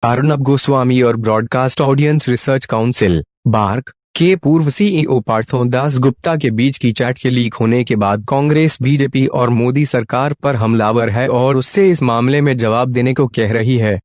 अर्नब गोस्वामी और Broadcast Audience Research Council BARC के पूर्व सीईओ पार्थोदास गुप्ता के बीच की चैट के लीक होने के बाद कांग्रेस बीजेपी और मोदी सरकार पर हमलावर है और उससे इस मामले में जवाब देने को कह रही है।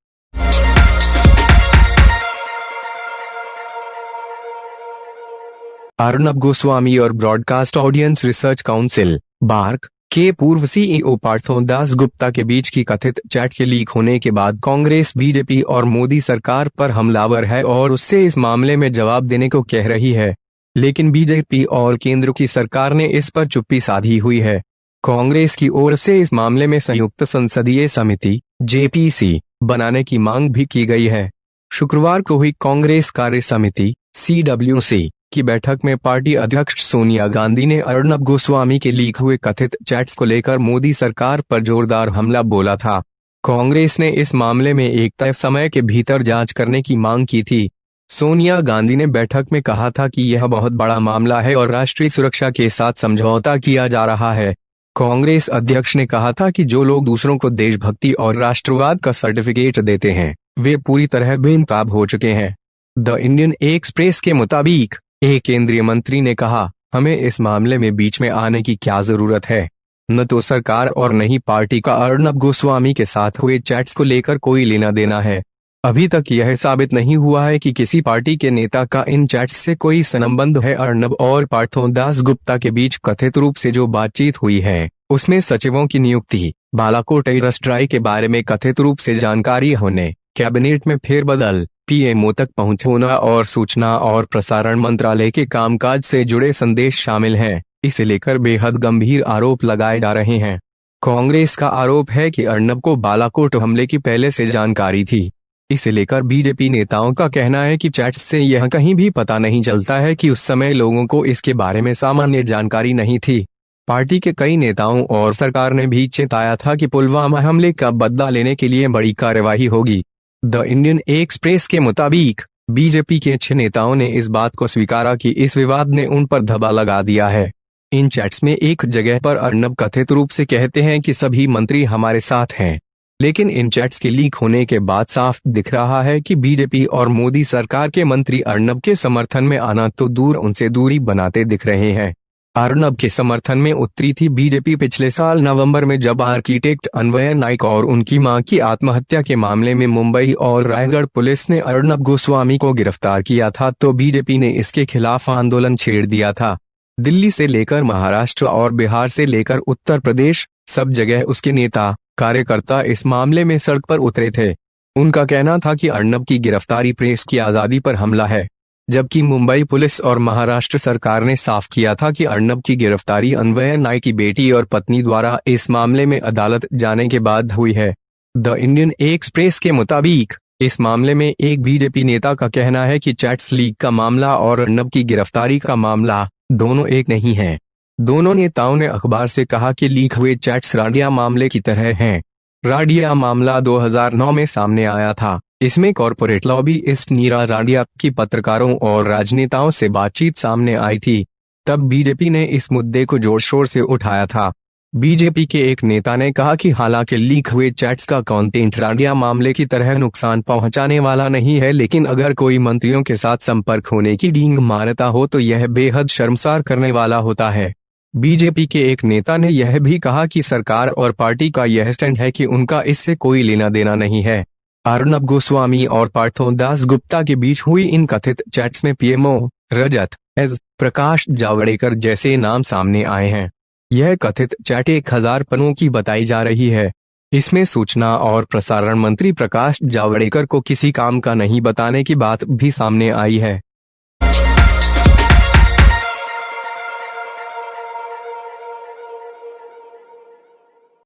अर्नब गोस्वामी और Broadcast Audience Research Council BARC के पूर्व सीईओ पार्थोदास गुप्ता के बीच की कथित चैट के लीक होने के बाद कांग्रेस बीजेपी और मोदी सरकार पर हमलावर है और उससे इस मामले में जवाब देने को कह रही है। लेकिन बीजेपी और केंद्र की सरकार ने इस पर चुप्पी साधी हुई है। कांग्रेस की ओर से इस मामले में संयुक्त संसदीय समिति जेपीसी बनाने की मांग भी की गई है। शुक्रवार को हुई कांग्रेस कार्य समिति सीडब्ल्यूसी की बैठक में पार्टी अध्यक्ष सोनिया गांधी ने अर्नब गोस्वामी के लीक हुए कथित चैट्स को लेकर मोदी सरकार पर जोरदार हमला बोला था। कांग्रेस ने इस मामले में एक तय समय के भीतर जांच करने की मांग की थी। सोनिया गांधी ने बैठक में कहा था कि यह बहुत बड़ा मामला है और राष्ट्रीय सुरक्षा के साथ समझौता किया जा रहा है। कांग्रेस अध्यक्ष ने कहा था कि जो लोग दूसरों को देशभक्ति और राष्ट्रवाद का सर्टिफिकेट देते हैं वे पूरी तरह बेनकाब हो चुके हैं। द इंडियन एक्सप्रेस के मुताबिक एक केंद्रीय मंत्री ने कहा, हमें इस मामले में बीच में आने की क्या जरूरत है। न तो सरकार और न ही पार्टी का अर्नब गोस्वामी के साथ हुए चैट्स को लेकर कोई लेना देना है। अभी तक यह साबित नहीं हुआ है कि किसी पार्टी के नेता का इन चैट्स से कोई संबंध है। अर्नब और पार्थोदास गुप्ता के बीच कथित रूप से जो बातचीत हुई है उसमें सचिवों की नियुक्ति, बालाकोट एयर स्ट्राइक के बारे में कथित रूप से जानकारी होने, कैबिनेट में फेरबदल, पीएमओ तक पहुंच होना और सूचना और प्रसारण मंत्रालय के कामकाज से जुड़े संदेश शामिल हैं। इसे लेकर बेहद गंभीर आरोप लगाए जा रहे हैं। कांग्रेस का आरोप है कि अर्नब को बालाकोट हमले की पहले से जानकारी थी। इसे लेकर बीजेपी नेताओं का कहना है कि चैट्स से यह कहीं भी पता नहीं चलता है कि उस समय लोगों को इसके बारे में सामान्य जानकारी नहीं थी। पार्टी के कई नेताओं और सरकार ने भी चेताया था कि पुलवामा हमले का बदला लेने के लिए बड़ी कार्रवाई होगी। द इंडियन एक्सप्रेस के मुताबिक बीजेपी के 6 नेताओं ने इस बात को स्वीकारा कि इस विवाद ने उन पर धब्बा लगा दिया है। इन चैट्स में एक जगह पर अर्नब कथित रूप से कहते हैं कि सभी मंत्री हमारे साथ हैं, लेकिन इन चैट्स के लीक होने के बाद साफ दिख रहा है कि बीजेपी और मोदी सरकार के मंत्री अर्नब के समर्थन में आना तो दूर उनसे दूरी बनाते दिख रहे हैं। अर्नब के समर्थन में उतरी थी बीजेपी पिछले साल नवंबर में, जब आर्किटेक्ट अन्वय नाइक और उनकी मां की आत्महत्या के मामले में मुंबई और रायगढ़ पुलिस ने अर्नब गोस्वामी को गिरफ्तार किया था तो बीजेपी ने इसके खिलाफ आंदोलन छेड़ दिया था। दिल्ली से लेकर महाराष्ट्र और बिहार से लेकर उत्तर प्रदेश, सब जगह उसके नेता कार्यकर्ता इस मामले में सड़क पर उतरे थे। उनका कहना था कि अर्नब की गिरफ्तारी प्रेस की आजादी पर हमला है, जबकि मुंबई पुलिस और महाराष्ट्र सरकार ने साफ किया था कि अर्नब की गिरफ्तारी अन्वय नाइक की बेटी और पत्नी द्वारा इस मामले में अदालत जाने के बाद हुई है। द इंडियन एक्सप्रेस के मुताबिक इस मामले में एक बीजेपी नेता का कहना है कि चैट्स लीक का मामला और अर्नब की गिरफ्तारी का मामला दोनों एक नहीं है। दोनों नेताओं ने अखबार से कहा कि लीक हुए चैट्स राडिया मामले की तरह हैं। राडिया मामला 2009 में सामने आया था। इसमें कॉरपोरेट लॉबीइस्ट नीरा राडिया की पत्रकारों और राजनेताओं से बातचीत सामने आई थी। तब बीजेपी ने इस मुद्दे को जोर शोर से उठाया था। बीजेपी के एक नेता ने कहा कि हालांकि लीक हुए चैट्स का कंटेंट राडिया मामले की तरह नुकसान पहुंचाने वाला नहीं है, लेकिन अगर कोई मंत्रियों के साथ संपर्क होने की डींग मारता हो तो यह बेहद शर्मसार करने वाला होता है। बीजेपी के एक नेता ने यह भी कहा कि सरकार और पार्टी का यह स्टैंड है कि उनका इससे कोई लेना देना नहीं है। अर्नब गोस्वामी और पार्थोदास गुप्ता के बीच हुई इन कथित चैट्स में पीएमओ, रजत एस, प्रकाश जावड़ेकर जैसे नाम सामने आए हैं। यह कथित चैट 1000 पन्नों की बताई जा रही है। इसमें सूचना और प्रसारण मंत्री प्रकाश जावड़ेकर को किसी काम का नहीं बताने की बात भी सामने आई है।